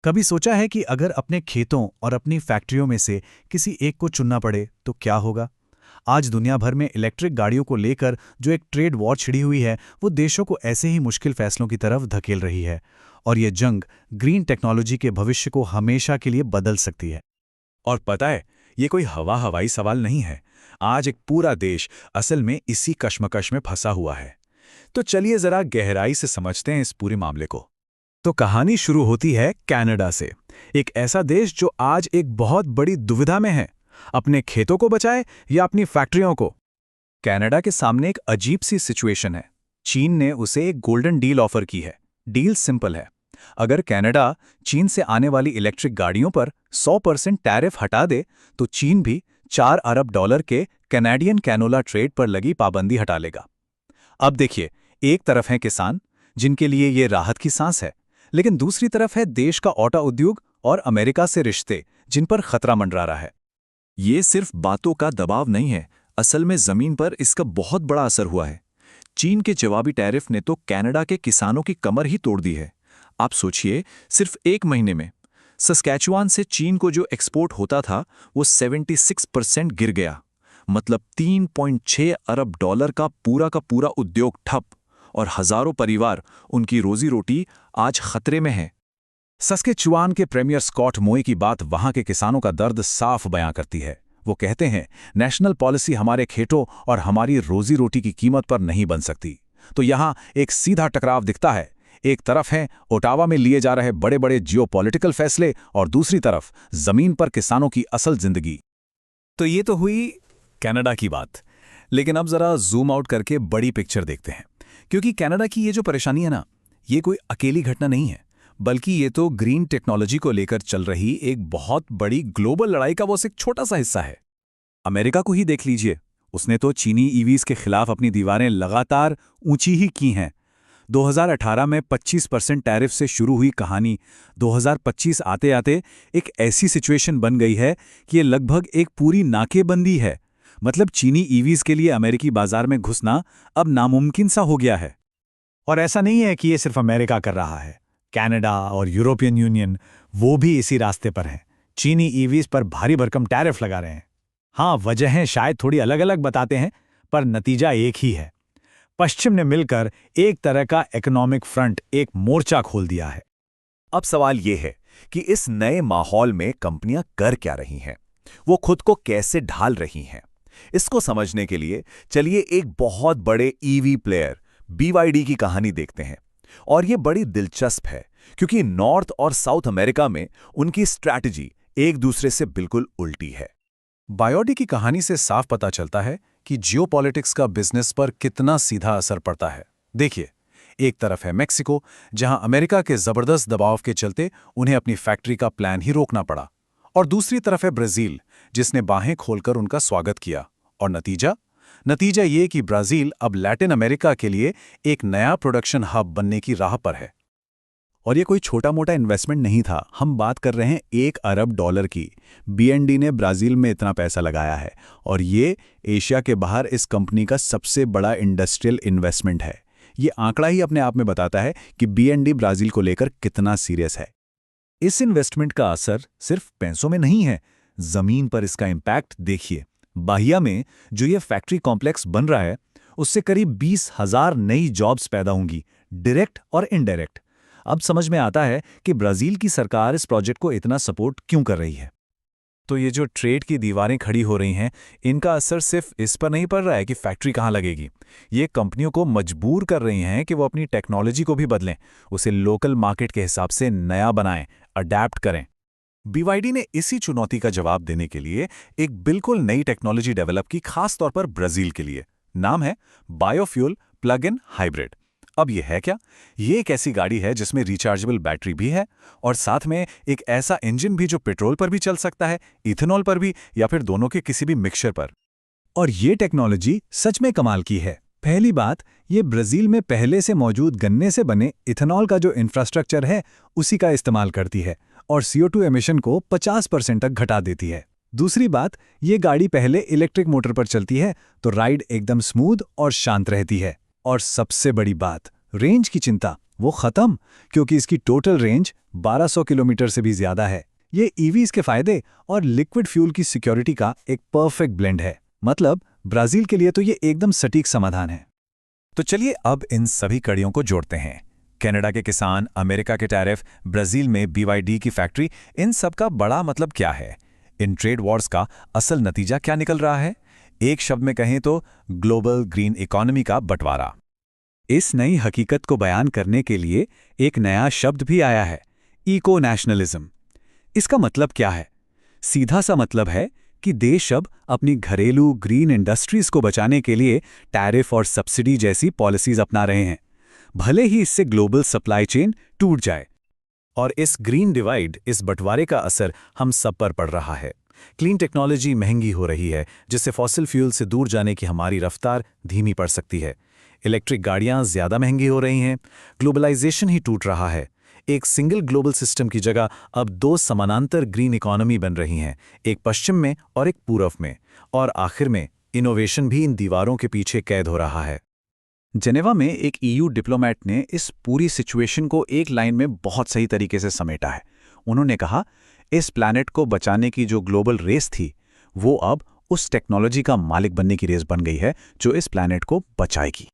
कभी सोचा है कि अगर अपने खेतों और अपनी फैक्ट्रियों में से किसी एक को चुनना पड़े तो क्या होगा? आज दुनिया भर में इलेक्ट्रिक गाड़ियों को लेकर जो एक ट्रेड वॉर छिड़ी हुई है, वो देशों को ऐसे ही मुश्किल फैसलों की तरफ धकेल रही है। और ये जंग ग्रीन टेक्नोलॉजी के भविष्य को हमेशा के लिए बदल सकती है। और पता है, ये कोई हवाई सवाल नहीं है। आज एक पूरा देश असल में इसी कश्मकश में फंसा हुआ है। तो चलिए जरा गहराई से समझते हैं इस पूरे मामले को। तो कहानी शुरू होती है कनाडा से, एक ऐसा देश जो आज एक बहुत बड़ी दुविधा में है, अपने खेतों को बचाए या अपनी फैक्ट्रियों को। कनाडा के सामने एक अजीब सी सिचुएशन है। चीन ने उसे एक गोल्डन डील ऑफर की है। डील सिंपल है, अगर कनाडा चीन से आने वाली इलेक्ट्रिक गाड़ियों पर 100% टैरिफ हटा दे तो चीन भी $4 अरब के कैनेडियन कैनोला ट्रेड पर लगी पाबंदी हटा लेगा। अब देखिए, एक तरफ है किसान जिनके लिए ये राहत की सांस है, लेकिन दूसरी तरफ है देश का ऑटो उद्योग और अमेरिका से रिश्ते जिन पर खतरा मंडरा रहा है। ये सिर्फ बातों का दबाव नहीं है, असल में जमीन पर इसका बहुत बड़ा असर हुआ है। चीन के जवाबी टैरिफ ने तो कनाडा के किसानों की कमर ही तोड़ दी है। आप सोचिए, सिर्फ एक महीने में सस्कैचुआन से चीन को जो एक्सपोर्ट होता था वो 76% गिर गया। मतलब $3.6 अरब का पूरा उद्योग ठप, और हजारों परिवार, उनकी रोजी रोटी आज खतरे में है। सस्केचुआन के प्रीमियर स्कॉट मोए की बात वहां के किसानों का दर्द साफ बयां करती है। वो कहते हैं, नेशनल पॉलिसी हमारे खेतों और हमारी रोजी रोटी की कीमत पर नहीं बन सकती। तो यहां एक सीधा टकराव दिखता है। एक तरफ है ओटावा में लिए जा रहे बड़े बड़े जियोपॉलिटिकल फैसले और दूसरी तरफ जमीन पर किसानों की असल जिंदगी। तो ये तो हुई कनाडा की बात, लेकिन अब जरा जूम आउट करके बड़ी पिक्चर देखते हैं। क्योंकि कनाडा की ये जो परेशानी है ना, ये कोई अकेली घटना नहीं है, बल्कि ये तो ग्रीन टेक्नोलॉजी को लेकर चल रही एक बहुत बड़ी ग्लोबल लड़ाई का वो एक छोटा सा हिस्सा है। अमेरिका को ही देख लीजिए, उसने तो चीनी ईवीज के खिलाफ अपनी दीवारें लगातार ऊंची ही की हैं। 2018 में 25% टैरिफ से शुरू हुई कहानी 2025 आते आते एक ऐसी सिचुएशन बन गई है कि ये लगभग एक पूरी नाकेबंदी है। मतलब चीनी ईवीज के लिए अमेरिकी बाजार में घुसना अब नामुमकिन सा हो गया है। और ऐसा नहीं है कि ये सिर्फ अमेरिका कर रहा है। कनाडा और यूरोपियन यूनियन वो भी इसी रास्ते पर हैं। चीनी ईवीज पर भारी भरकम टैरिफ लगा रहे हैं। हाँ, वजहें शायद थोड़ी अलग अलग बताते हैं, पर नतीजा एक ही है। पश्चिम ने मिलकर एक तरह का इकोनॉमिक फ्रंट, एक मोर्चा खोल दिया है। अब सवाल ये है कि इस नए माहौल में कंपनियां कर क्या रही हैं, वो खुद को कैसे ढाल रही हैं। इसको समझने के लिए चलिए एक बहुत बड़े ईवी प्लेयर BYD की कहानी देखते हैं। और ये बड़ी दिलचस्प है, क्योंकि नॉर्थ और साउथ अमेरिका में उनकी स्ट्रैटेजी एक दूसरे से बिल्कुल उल्टी है। बायोडी की कहानी से साफ पता चलता है कि जियोपॉलिटिक्स का बिजनेस पर कितना सीधा असर पड़ता है। देखिए, एक तरफ है मेक्सिको, जहां अमेरिका के जबरदस्त दबाव के चलते उन्हें अपनी फैक्ट्री का प्लान ही रोकना पड़ा। और दूसरी तरफ है ब्राजील, जिसने बाहें खोलकर उनका स्वागत किया। और नतीजा ये कि ब्राजील अब लैटिन अमेरिका के लिए एक नया प्रोडक्शन हब बनने की राह पर है। और ये कोई छोटा मोटा इन्वेस्टमेंट नहीं था, हम बात कर रहे हैं $1 अरब की। BND ने ब्राजील में इतना पैसा लगाया है, और ये एशिया के बाहर इस कंपनी का सबसे बड़ा इंडस्ट्रियल इन्वेस्टमेंट है। ये आंकड़ा ही अपने आप में बताता है कि BND ब्राजील को लेकर कितना सीरियस है। इस इन्वेस्टमेंट का असर सिर्फ पैसों में नहीं है, जमीन पर इसका इम्पैक्ट देखिए। बाहिया में जो ये फैक्ट्री कॉम्प्लेक्स बन रहा है, उससे करीब 20,000 नई जॉब्स पैदा होंगी, डायरेक्ट और इनडायरेक्ट। अब समझ में आता है कि ब्राजील की सरकार इस प्रोजेक्ट को इतना सपोर्ट क्यों कर रही है। तो ये जो ट्रेड की दीवारें खड़ी हो रही हैं, इनका असर सिर्फ इस पर नहीं पड़ रहा है कि फैक्ट्री कहाँ लगेगी। ये कंपनियों को मजबूर कर रही हैं कि वो अपनी टेक्नोलॉजी को भी बदलें, उसे लोकल मार्केट के हिसाब से नया बनाएं, अडैप्ट करें। BYD ने इसी चुनौती का जवाब देने के लिए एक बिल्कुल नई टेक्नोलॉजी डेवलप की, खास तौर पर ब्राजील के लिए। नाम है बायोफ्यूल प्लग इन हाइब्रिड। अब ये है क्या? ये एक ऐसी गाड़ी है जिसमें रिचार्जेबल बैटरी भी है, और साथ में एक ऐसा इंजन भी जो पेट्रोल पर भी चल सकता है, इथेनॉल पर भी, या फिर दोनों के किसी भी मिक्सचर पर। और ये टेक्नोलॉजी सच में कमाल की है। पहली बात, ये ब्राजील में पहले से मौजूद गन्ने से बने इथेनॉल का जो इंफ्रास्ट्रक्चर है, उसी का इस्तेमाल करती है और CO2 एमिशन को 50% तक घटा देती है। दूसरी बात, ये गाड़ी पहले इलेक्ट्रिक मोटर पर चलती है, तो राइड एकदम स्मूथ और शांत रहती है। और सबसे बड़ी बात, रेंज की चिंता वो खत्म, क्योंकि इसकी टोटल रेंज 1200 किलोमीटर से भी ज्यादा है। ये ईवीज के फायदे और लिक्विड फ्यूल की सिक्योरिटी का एक परफेक्ट ब्लेंड है। मतलब ब्राजील के लिए तो ये एकदम सटीक समाधान है। तो चलिए अब इन सभी कड़ियों को जोड़ते हैं। कनाडा के किसान, अमेरिका के टैरिफ, ब्राजील में BYD की फैक्ट्री, इन सब का बड़ा मतलब क्या है? इन ट्रेड वॉर्स का असल नतीजा क्या निकल रहा है? एक शब्द में कहें तो ग्लोबल ग्रीन इकोनॉमी का बंटवारा। इस नई हकीकत को बयान करने के लिए एक नया शब्द भी आया है, इको नेशनलिज्म। इसका मतलब क्या है? सीधा सा मतलब है कि देश अब अपनी घरेलू ग्रीन इंडस्ट्रीज को बचाने के लिए टैरिफ और सब्सिडी जैसी पॉलिसीज अपना रहे हैं, भले ही इससे ग्लोबल सप्लाई चेन टूट जाए। और इस ग्रीन डिवाइड, इस बंटवारे का असर हम सब पर पड़ रहा है। क्लीन टेक्नोलॉजी महंगी हो रही है, जिससे फॉसिल फ्यूल से दूर जाने की हमारी रफ्तार धीमी पड़ सकती है। इलेक्ट्रिक गाड़ियां ज्यादा महंगी हो रही हैं, ग्लोबलाइजेशन ही टूट रहा है। एक सिंगल ग्लोबल सिस्टम की जगह अब 2 समानांतर ग्रीन इकोनॉमी बन रही हैं, एक पश्चिम में और एक पूर्व में। और आखिर में इनोवेशन भी इन दीवारों के पीछे कैद हो रहा है। जेनेवा में एक EU डिप्लोमेट ने इस पूरी सिचुएशन को एक लाइन में बहुत सही तरीके से समेटा है। उन्होंने कहा, इस प्लैनेट को बचाने की जो ग्लोबल रेस थी, वो अब उस टेक्नोलॉजी का मालिक बनने की रेस बन गई है जो इस प्लैनेट को बचाएगी।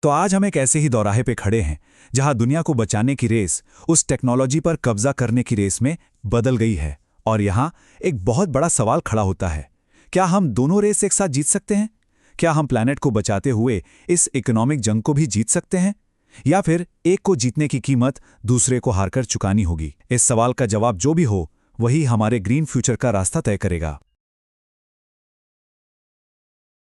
तो आज हम एक ऐसे ही दौराहे पे खड़े हैं जहां दुनिया को बचाने की रेस उस टेक्नोलॉजी पर कब्जा करने की रेस में बदल गई है। और यहां एक बहुत बड़ा सवाल खड़ा होता है, क्या हम दोनों रेस एक साथ जीत सकते हैं? क्या हम प्लैनेट को बचाते हुए इस इकोनॉमिक जंग को भी जीत सकते हैं, या फिर एक को जीतने की कीमत दूसरे को हारकर चुकानी होगी? इस सवाल का जवाब जो भी हो, वही हमारे ग्रीन फ्यूचर का रास्ता तय करेगा।